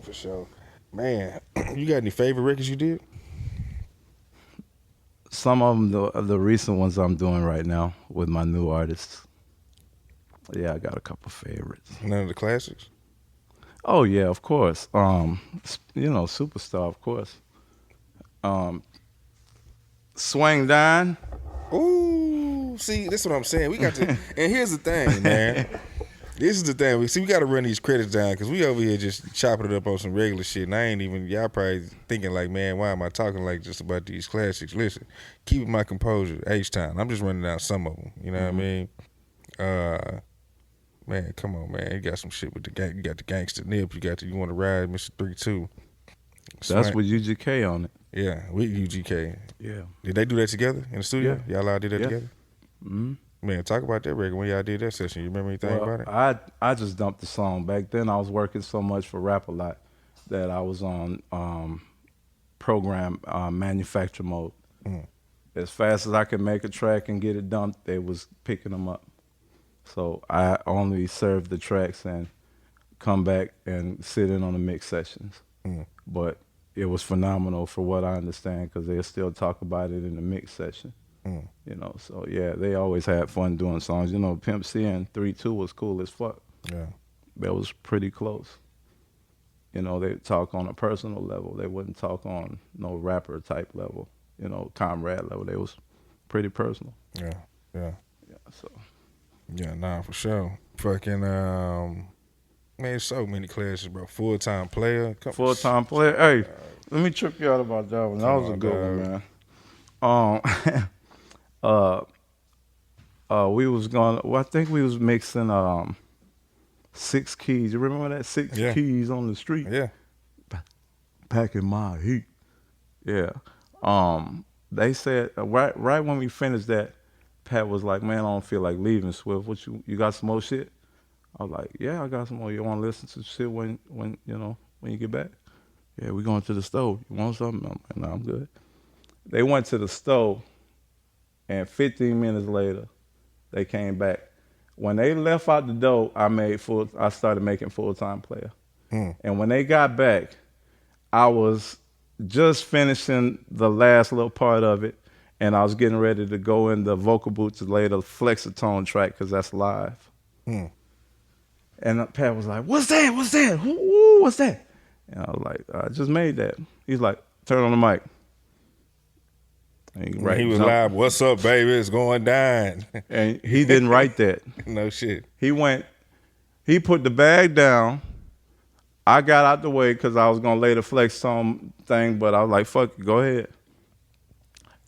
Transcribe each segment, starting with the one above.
For sure. Man, you got any favorite records you did? Some of them, the recent ones I'm doing right now with my new artists. Yeah, I got a couple favorites. None of the classics? Oh yeah, of course. Superstar, of course. Um, Swing Down. Ooh, see, that's what I'm saying. We got to, and here's the thing, man. This is the thing. We got to run these credits down because we over here just chopping it up on some regular shit. And I ain't even, y'all probably thinking like, man, why am I talking like just about these classics? Listen, keeping my composure, H-Town. I'm just running down some of them. You know what I mean? Uh, Man, come on, man. You got some shit with the gang. You got the gangster nip. You want to ride, Mr. 3-2. That's Swank. with UGK on it. Yeah, with UGK. Yeah. Did they do that together in the studio? Yeah. Y'all all did that Yeah. together? hmm Man, talk about that record when y'all did that session. You remember anything Well, about it? I just dumped the song. Back then, I was working so much for Rap a Lot that I was on program manufacture mode. Mm. As fast as I could make a track and get it dumped, they was picking them up. So I only served the tracks and come back and sit in on the mix sessions. Mm. But it was phenomenal for what I understand because they still talk about it in the mix session. Mm. So yeah, they always had fun doing songs. Pimp C and 3-2 was cool as fuck. Yeah. That was pretty close. They talk on a personal level. They wouldn't talk on no rapper type level, comrade level. They was pretty personal. Yeah. Yeah. Yeah, so Yeah, nah, for sure. Fucking, man, so many classes, bro. Full-time player. full time player. Hey, let me trip you out about that one. That was a good one, man. Uh, we was going. Well, I think we was mixing 6 keys. You remember that Yeah. keys on the street? Yeah. Packing my heat. Yeah. They said right when we finished that, Pat was like, "Man, I don't feel like leaving, Swift. What you got some more shit?" I was like, "Yeah, I got some more. You want to listen to shit when you get back?" "Yeah, we going to the stove. You want something?" I'm like, "No, I'm good." They went to the stove, and 15 minutes later, they came back. When they left out the door, I started making full-time player. Mm. And when they got back, I was just finishing the last little part of it, and I was getting ready to go in the vocal booth to lay the flexatone track because that's live. Mm. And Pat was like, "What's that? What's that? Ooh, what's that?" And I was like, "I just made that." He's like, "Turn on the mic." And He was live. What's up, baby? It's going down. And he didn't write that. No shit. He put the bag down. I got out the way because I was going to lay the flex tone thing, but I was like, fuck it, go ahead.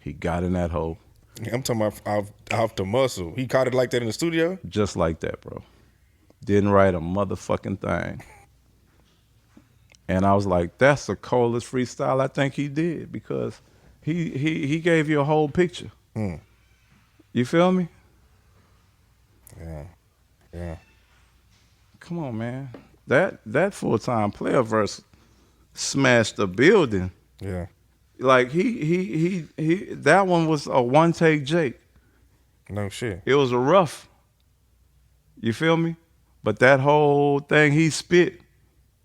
He got in that hole. I'm talking about off the muscle. He caught it like that in the studio? Just like that, bro. Didn't write a motherfucking thing. And I was like, that's the coldest freestyle I think he did because he gave you a whole picture. Mm. You feel me? Yeah. Yeah. Come on, man. That full-time player verse smashed the building. Yeah. Like he that one was a one-take Jake. No shit. It was a rough. You feel me? But that whole thing he spit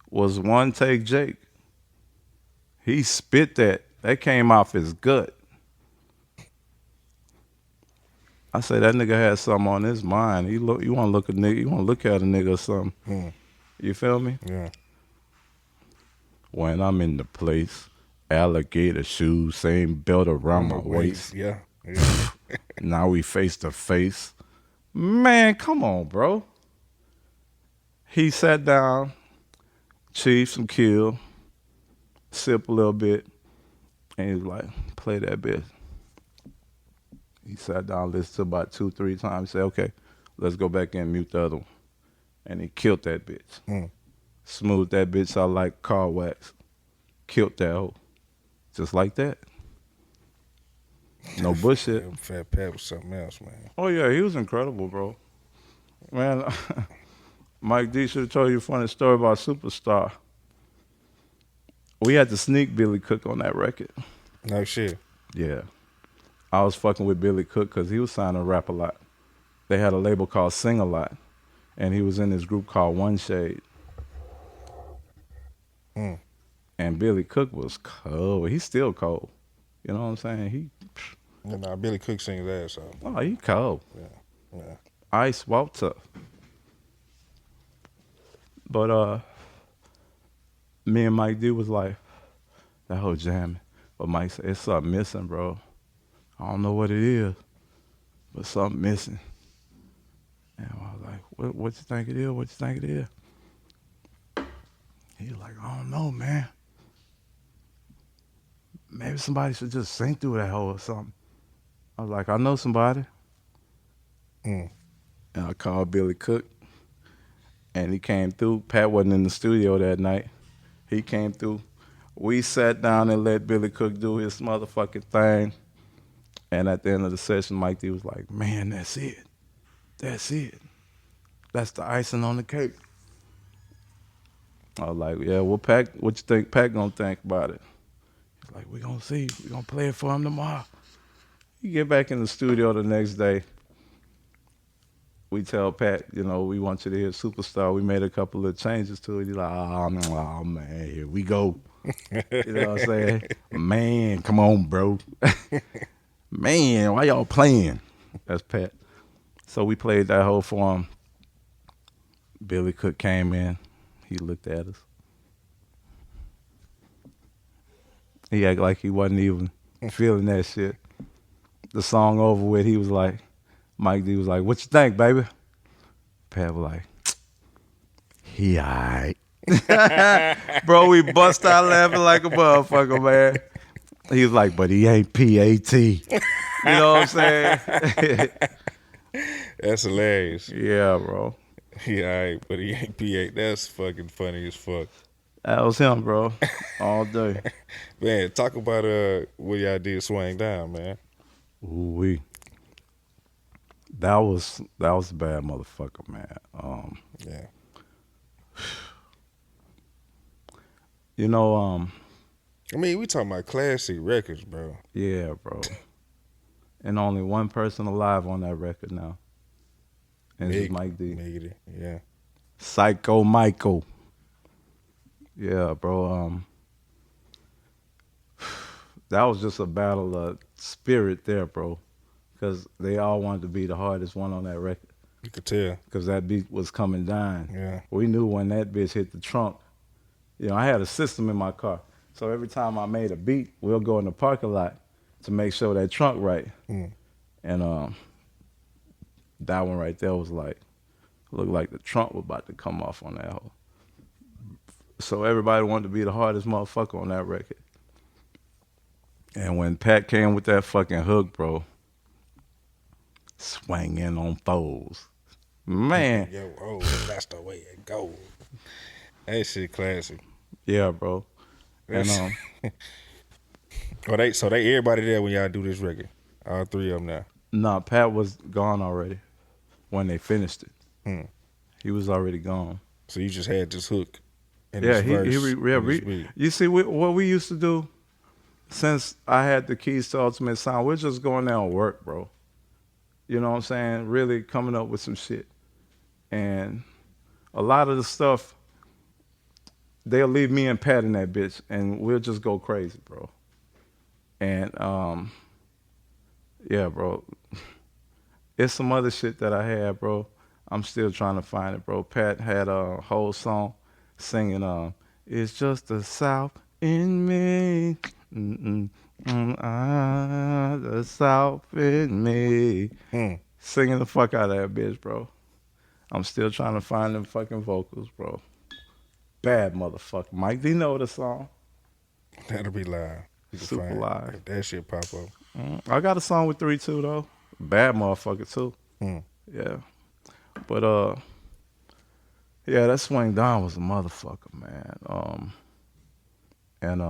was one take Jake. He spit that. That came off his gut. I say that nigga had something on his mind. You want to look at a nigga or something. Mm. You feel me? Yeah. When I'm in the place, alligator shoes, same belt around my waist. Yeah. Yeah. Now we face to face. Man, come on, bro. He sat down, chief some kill, sip a little bit, and he was like, play that bit. He sat down, listened to about 2-3 times, said, okay, let's go back and mute the other one. And he killed that bitch. Mm. Smoothed that bitch out like car wax. Killed that hoe. Just like that. No bullshit. Fat Pat was something else, man. Oh, yeah, he was incredible, bro. Man, Mike D should have told you a funny story about Superstar. We had to sneak Billy Cook on that record. No shit. Yeah. I was fucking with Billy Cook because he was signing to Rap a Lot. They had a label called Sing a Lot, and he was in this group called One Shade. Mm. And Billy Cook was cold. He's still cold. You know what I'm saying? You know, Billy Cook sings his ass off. He cold. Yeah, yeah. Ice walk tough. But me and Mike D was like, that whole jamming. But Mike said, it's something missing, bro. I don't know what it is, but something missing. And I was like, what you think it is? What you think it is? He was like, I don't know, man. Maybe somebody should just sing through that hole or something. I was like, I know somebody. Mm. And I called Billy Cook, and he came through. Pat wasn't in the studio that night. He came through. We sat down and let Billy Cook do his motherfucking thing. And at the end of the session, Mike D was like, man, that's it. That's it. That's the icing on the cake. I was like, yeah, well, Pat, what you think Pat gonna think about it? He's like, we gonna see. We gonna play it for him tomorrow. You get back in the studio the next day. We tell Pat, we want you to hear Superstar. We made a couple of changes to it. He's like, oh man, here we go. You know what I'm saying? Man, come on, bro. Man, why y'all playing? That's Pat. So we played that whole for him. Billy Cook came in. He looked at us. He acted like he wasn't even feeling that shit. The song over with, he was like, Mike D was like, what you think, baby? Pat was like, he all right. Bro, we bust out laughing like a motherfucker, man. He was like, but he ain't PAT. You know what I'm saying? That's hilarious. Yeah, bro. Yeah, all right, but he ain't P8. That's fucking funny as fuck. That was him, bro. All day. Man, talk about what y'all did Swang Down, man. Ooh-wee. That was a bad motherfucker, man. Yeah. I mean, we talking about classic records, bro. Yeah, bro. And only one person alive on that record now. And it's Mike D. Miggity, yeah. Psycho Michael. Yeah, bro. That was just a battle of spirit there, bro. Because they all wanted to be the hardest one on that record. You could tell. Because that beat was coming down. Yeah. We knew when that bitch hit the trunk. I had a system in my car. So every time I made a beat, we'll go in the parking lot to make sure that trunk right. Mm. And that one right there was like, looked like the trunk was about to come off on that hole. So everybody wanted to be the hardest motherfucker on that record. And when Pat came with that fucking hook, bro, swinging on foes. Man. Yo, oh, that's the way it goes. That shit classic. Yeah, bro. And so they everybody there when y'all do this record. All three of them now. nah, Pat was gone already when they finished it. Hmm. He was already gone. So you just had this hook. And Yeah, this verse, you see, what we used to do, since I had the keys to Ultimate Sound, we're just going there and work, bro. You know what I'm saying? Really coming up with some shit. And a lot of the stuff, they'll leave me and Pat in that bitch, and we'll just go crazy, bro. And, yeah, bro. It's some other shit that I had, bro. I'm still trying to find it, bro. Pat had a whole song singing, it's just the South in me. The South in me. Singing the fuck out of that bitch, bro. I'm still trying to find them fucking vocals, bro. Bad motherfucker. Mike D know the song. That'll be live. Super live. If that shit pop up. I got a song with 3-2 though. Bad motherfucker too. Yeah. But yeah, that Swing Down was a motherfucker, man. And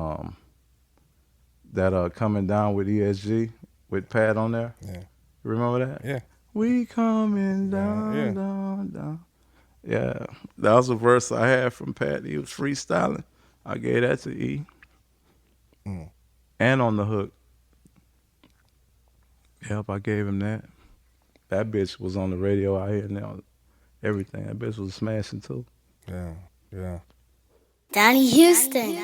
that Coming Down with ESG with Pat on there. Yeah. Remember that? Yeah. We coming down, down. Yeah. That was a verse I had from Pat. He was freestyling. I gave that to E. And on the hook. Yep, I gave him that. That bitch was on the radio out here now. Everything. That bitch was smashing too. Yeah. Yeah. Donnie Houston.